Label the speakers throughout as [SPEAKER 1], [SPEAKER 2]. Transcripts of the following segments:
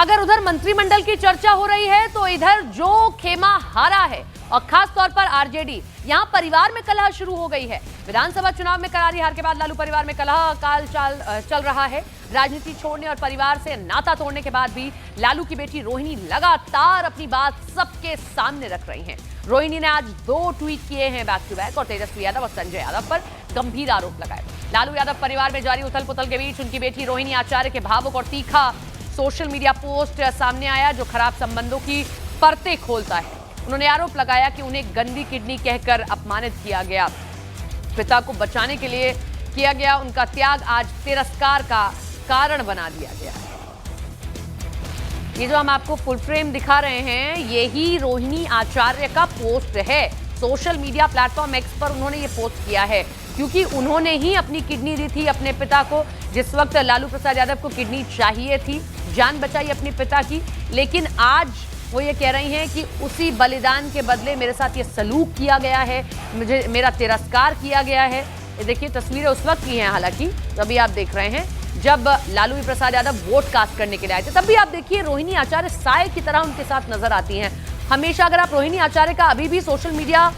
[SPEAKER 1] अगर उधर मंत्रिमंडल की चर्चा हो रही है तो इधर जो खेमा हारा है और खास तौर पर आरजेडी, यहां परिवार में कलह शुरू हो गई है। विधानसभा चुनाव में करारी हार के बाद लालू परिवार में कलह काल चल रहा है। राजनीति छोड़ने और परिवार से नाता तोड़ने के बाद भी लालू की बेटी रोहिणी लगातार अपनी बात सबके सामने रख रही हैं। रोहिणी ने आज 2 ट्वीट किए हैं बैक टू बैक और तेजस्वी यादव और संजय यादव पर गंभीर आरोप लगाए। लालू यादव परिवार में जारी उथल पुथल के बीच उनकी बेटी रोहिणी आचार्य के भावुक और तीखा सोशल मीडिया पोस्ट सामने आया जो खराब संबंधों की परतें खोलता है। उन्होंने आरोप लगाया कि उन्हें गंदी किडनी कहकर अपमानित किया गया। पिता को बचाने के लिए किया गया उनका त्याग आज तिरस्कार का कारण बना दिया गया है। ये जो हम आपको फुल फ्रेम दिखा रहे हैं, यही रोहिणी आचार्य का पोस्ट है। सोशल मीडिया प्लेटफॉर्म एक्स पर उन्होंने ये पोस्ट किया है क्योंकि उन्होंने ही अपनी किडनी दी थी अपने पिता को। जिस वक्त लालू प्रसाद यादव को किडनी चाहिए थी, जान बचाई अपने पिता की, लेकिन आज वो ये कह रही हैं कि उसी बलिदान के बदले मेरे साथ ये सलूक किया गया है, मेरा तिरस्कार किया गया है। ये देखिए तस्वीरें उस वक्त की हैं, हालांकि अभी आप देख रहे हैं जब लालू प्रसाद यादव वोट कास्ट करने के लिए आए थे, तब भी आप देखिए रोहिणी आचार्य साए की तरह उनके साथ नजर आती हैं हमेशा। अगर आप रोहिणी आचार्य का अभी भी सोशल मीडिया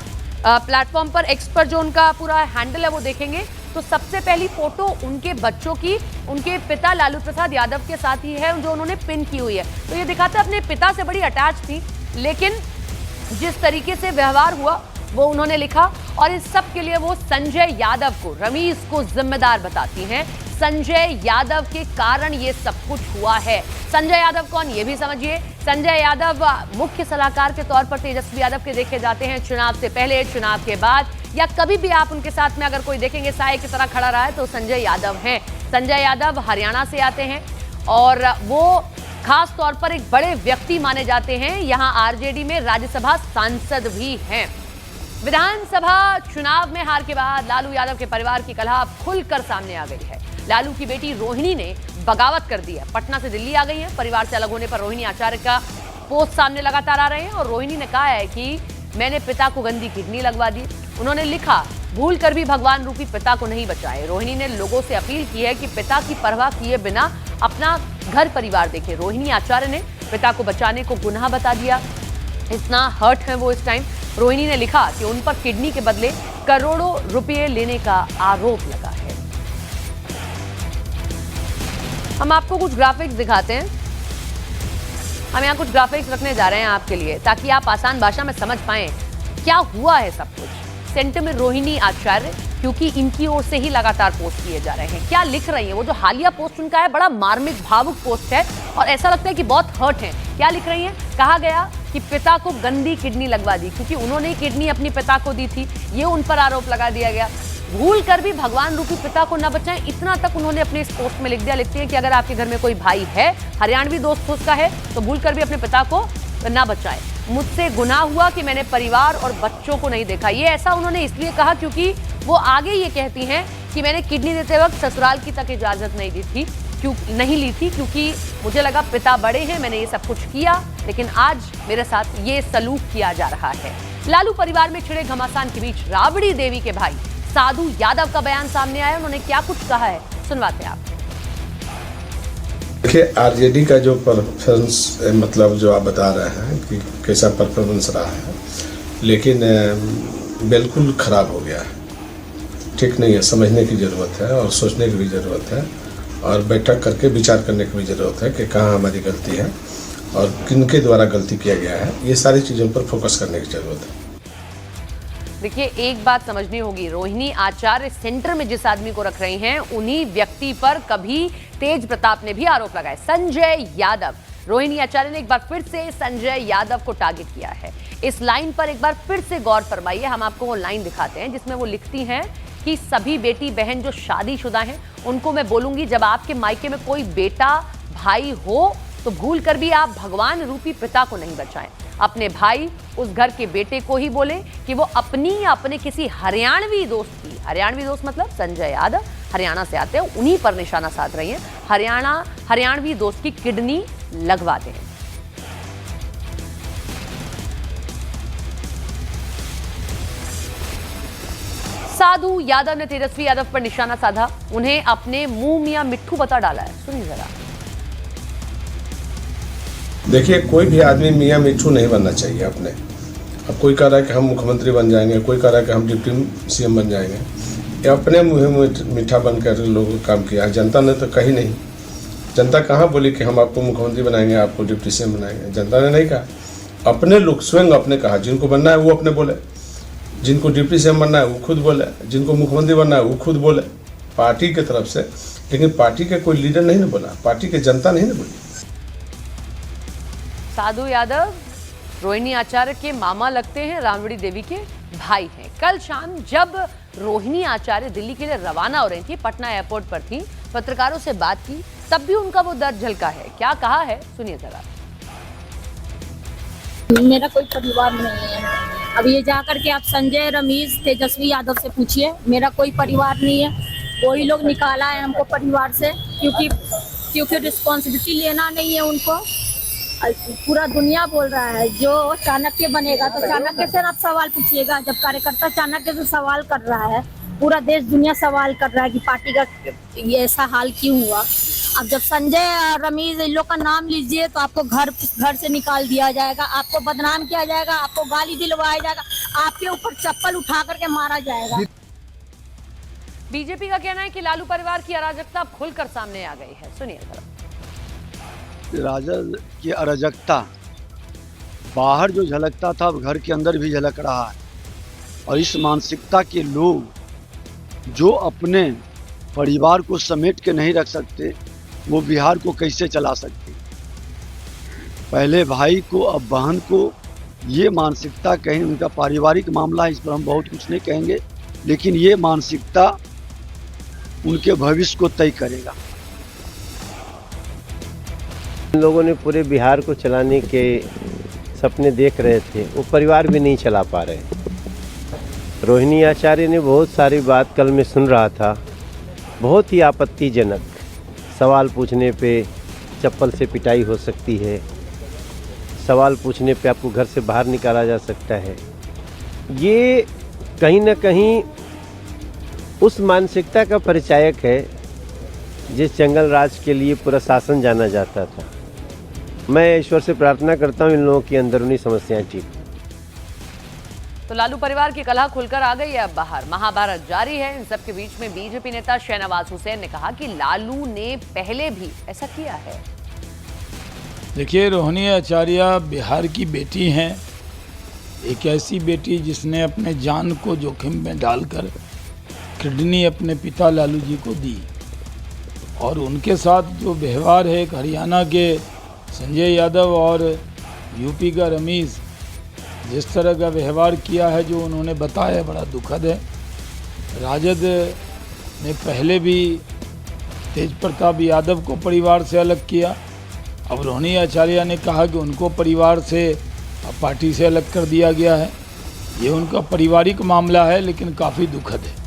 [SPEAKER 1] प्लेटफॉर्म पर एक्स पर जो उनका पूरा हैंडल है वो देखेंगे तो सबसे पहली फोटो उनके बच्चों की उनके पिता लालू प्रसाद यादव के साथ ही है जो उन्होंने पिन की हुई है। तो ये दिखाता है अपने पिता से बड़ी अटैच थी, लेकिन जिस तरीके से व्यवहार हुआ वो उन्होंने लिखा और इस सब के लिए वो संजय यादव को, रमीज को जिम्मेदार बताती हैं। संजय यादव के कारण ये सब कुछ हुआ है। संजय यादव कौन, ये भी समझिए। संजय यादव मुख्य सलाहकार के तौर पर तेजस्वी यादव के देखे जाते हैं चुनाव से पहले, चुनाव के बाद, या कभी भी आप उनके साथ में अगर कोई देखेंगे साए की तरह खड़ा रहा है तो संजय यादव हैं। संजय यादव हरियाणा से आते हैं और वो खास तौर पर एक बड़े व्यक्ति माने जाते हैं। यहाँ आरजेडी में राज्यसभा सांसद भी हैं। विधानसभा चुनाव में हार के बाद लालू यादव के परिवार की कलह अब खुलकर सामने आ गई है। लालू की बेटी रोहिणी ने बगावत कर दी है, पटना से दिल्ली आ गई है। परिवार से अलग होने पर रोहिणी आचार्य का पोस्ट सामने लगातार आ रहे हैं और रोहिणी ने कहा है कि मैंने पिता को गंदी किडनी लगवा दी। उन्होंने लिखा, भूल कर भी भगवान रूपी पिता को नहीं बचाए। रोहिणी ने लोगों से अपील की है कि पिता की परवाह किए बिना अपना घर परिवार देखें। रोहिणी आचार्य ने पिता को बचाने को गुनाह बता दिया, इतना हर्ट है वो इस टाइम। रोहिणी ने लिखा कि उन पर किडनी के बदले करोड़ों रुपए लेने का आरोप लगा है। हम आपको कुछ ग्राफिक्स दिखाते हैं। हम यहाँ कुछ ग्राफिक्स रखने जा रहे हैं आपके लिए ताकि आप आसान भाषा में समझ पाएं क्या हुआ है सब कुछ। सेंटर में रोहिणी आचार्य, क्योंकि इनकी ओर से ही लगातार पोस्ट किए जा रहे हैं। क्या लिख रही हैं? वो जो हालिया पोस्ट उनका है बड़ा मार्मिक भावुक पोस्ट है और ऐसा लगता है कि बहुत हर्ट है। क्या लिख रही हैं? कहा गया कि पिता को गंदी किडनी लगवा दी क्योंकि उन्होंने ही किडनी अपनी पिता को दी थी, ये उन पर आरोप लगा दिया गया। भूल कर भी भगवान रूपी पिता को न बचाएं, इतना तक उन्होंने अपने इस पोस्ट में लिख दिया। लिखती है कि अगर आपके घर में कोई भाई है, हरियाणवी दोस्त उसका है, तो भूल कर भी अपने पिता को ना बचाएं। मुझसे गुनाह हुआ कि मैंने परिवार और बच्चों को नहीं देखा। ये ऐसा उन्होंने इसलिए कहा क्योंकि वो आगे ये कहती हैं कि मैंने किडनी देते वक्त ससुराल की तक इजाजत नहीं ली थी क्योंकि मुझे लगा पिता बड़े हैं, मैंने ये सब कुछ किया, लेकिन आज मेरे साथ ये सलूक किया जा रहा है। लालू परिवार में छिड़े घमासान के बीच राबड़ी देवी के भाई साधु यादव का बयान सामने आया। उन्होंने क्या कुछ कहा है, सुनवाते हैं आप।
[SPEAKER 2] देखिए, आरजेडी का जो परफॉर्मेंस, मतलब जो आप बता रहे हैं कि कैसा परफॉर्मेंस रहा है, लेकिन बिल्कुल खराब हो गया है। ठीक नहीं है, समझने की ज़रूरत है और सोचने की भी ज़रूरत है और बैठक करके विचार करने की भी ज़रूरत है कि कहाँ हमारी गलती है और किनके द्वारा गलती किया गया है। ये सारी चीज़ों पर फोकस करने की ज़रूरत है।
[SPEAKER 1] देखिए, एक बात समझनी होगी, रोहिणी आचार्य सेंटर में जिस आदमी को रख रही हैं उन्हीं व्यक्ति पर कभी तेज प्रताप ने भी आरोप लगाए, संजय यादव। रोहिणी आचार्य ने एक बार फिर से संजय यादव को टारगेट किया है। इस लाइन पर एक बार फिर से गौर फरमाइए। हम आपको वो लाइन दिखाते हैं जिसमें वो लिखती हैं कि सभी बेटी बहन जो शादीशुदा हैं उनको मैं बोलूंगी, जब आपके मायके में कोई बेटा भाई हो तो भूल कर भी आप भगवान रूपी पिता को नहीं बचाएं। अपने भाई उस घर के बेटे को ही बोले कि वो अपनी या अपने किसी हरियाणवी दोस्त की, हरियाणवी दोस्त मतलब संजय यादव हरियाणा से आते हैं, उन्हीं पर निशाना साध रही हैं, हरियाणवी दोस्त की किडनी लगवा दें। साधु यादव ने तेजस्वी यादव पर निशाना साधा, उन्हें अपने मुंह मियां मिट्ठू बता डाला है। सुनिए जरा।
[SPEAKER 2] देखिए, कोई भी आदमी मियाँ मिट्ठू नहीं बनना चाहिए अपने। अब कोई कह रहा है कि हम मुख्यमंत्री बन जाएंगे, कोई कह रहा है कि हम डिप्टी सीएम बन जाएंगे। ये अपने मुँह मीठा बनकर लोगों को काम किया। जनता ने तो कहीं नहीं। जनता कहाँ बोली कि हम आपको मुख्यमंत्री बनाएंगे, आपको डिप्टी सीएम बनाएंगे। जनता ने नहीं कहा। अपने लोग स्वयं अपने कहा। जिनको बनना है वो अपने बोले, जिनको डिप्टी सीएम बनना है वो खुद बोले, जिनको मुख्यमंत्री बनना है वो खुद बोले पार्टी की तरफ से। लेकिन पार्टी के कोई लीडर नहीं ने बोला, पार्टी के जनता नहीं ने बोली।
[SPEAKER 1] साधु यादव रोहिणी आचार्य के मामा लगते हैं, रामवड़ी देवी के भाई हैं। कल शाम जब रोहिणी आचार्य दिल्ली के लिए रवाना हो रही थी, पटना एयरपोर्ट पर थी, पत्रकारों से बात की, तब भी उनका वो दर्द झलका है। क्या कहा है, सुनिए जरा।
[SPEAKER 3] मेरा कोई परिवार नहीं है। अब ये जाकर के आप संजय, रमेश, तेजस्वी यादव से पूछिए, मेरा कोई परिवार नहीं है। वही लोग निकाला है हमको परिवार से, क्योंकि रिस्पॉन्सिबिलिटी लेना नहीं है उनको। पूरा दुनिया बोल रहा है जो चाणक्य बनेगा, तो चाणक्य से आप सवाल पूछिएगा। जब कार्यकर्ता चाणक्य से सवाल कर रहा है, पूरा देश दुनिया सवाल कर रहा है कि पार्टी का ये ऐसा हाल क्यों हुआ। अब जब संजय, रमेश, इन लोग का नाम लीजिए तो आपको घर से निकाल दिया जाएगा, आपको बदनाम किया जाएगा, आपको गाली दिलवाया जाएगा, आपके ऊपर चप्पल उठा करके मारा जाएगा।
[SPEAKER 1] बीजेपी का कहना है कि लालू परिवार की अराजकता अब खुलकर सामने आ गई है। सुनिए जरा।
[SPEAKER 4] राजद की अराजकता बाहर जो झलकता था अब घर के अंदर भी झलक रहा है। और इस मानसिकता के लोग जो अपने परिवार को समेट के नहीं रख सकते, वो बिहार को कैसे चला सकते। पहले भाई को अब बहन को, ये मानसिकता कहीं उनका पारिवारिक मामला है, इस पर हम बहुत कुछ नहीं कहेंगे, लेकिन ये मानसिकता उनके भविष्य को तय करेगा।
[SPEAKER 5] इन लोगों ने पूरे बिहार को चलाने के सपने देख रहे थे, वो परिवार भी नहीं चला पा रहे। रोहिणी आचार्य ने बहुत सारी बात कल मैं सुन रहा था, बहुत ही आपत्तिजनक। सवाल पूछने पे चप्पल से पिटाई हो सकती है, सवाल पूछने पे आपको घर से बाहर निकाला जा सकता है। ये कहीं ना कहीं उस मानसिकता का परिचायक है जिस जंगल राज के लिए पूरा शासन जाना जाता था। मैं ईश्वर से प्रार्थना करता हूँ इन लोगों की अंदरूनी समस्याएं ठीक।
[SPEAKER 1] तो लालू परिवार की कलह खुलकर आ गई है अब बाहर। महाभारत जारी है। इन सब के बीच में बीजेपी नेता शहनवाज हुसैन ने कहा कि लालू ने पहले भी ऐसा किया है।
[SPEAKER 6] देखिए, रोहिणी आचार्य बिहार की बेटी हैं, एक ऐसी बेटी जिसने अपने जान को जोखिम में डालकर किडनी अपने पिता लालू जी को दी। और उनके साथ जो व्यवहार है, एक हरियाणा के संजय यादव और यूपी का रमेश, जिस तरह का व्यवहार किया है, जो उन्होंने बताया, बड़ा दुखद है। राजद ने पहले भी तेज प्रताप यादव को परिवार से अलग किया। अब रोहिणी आचार्य ने कहा कि उनको परिवार से, पार्टी से अलग कर दिया गया है। ये उनका पारिवारिक मामला है, लेकिन काफ़ी दुखद है।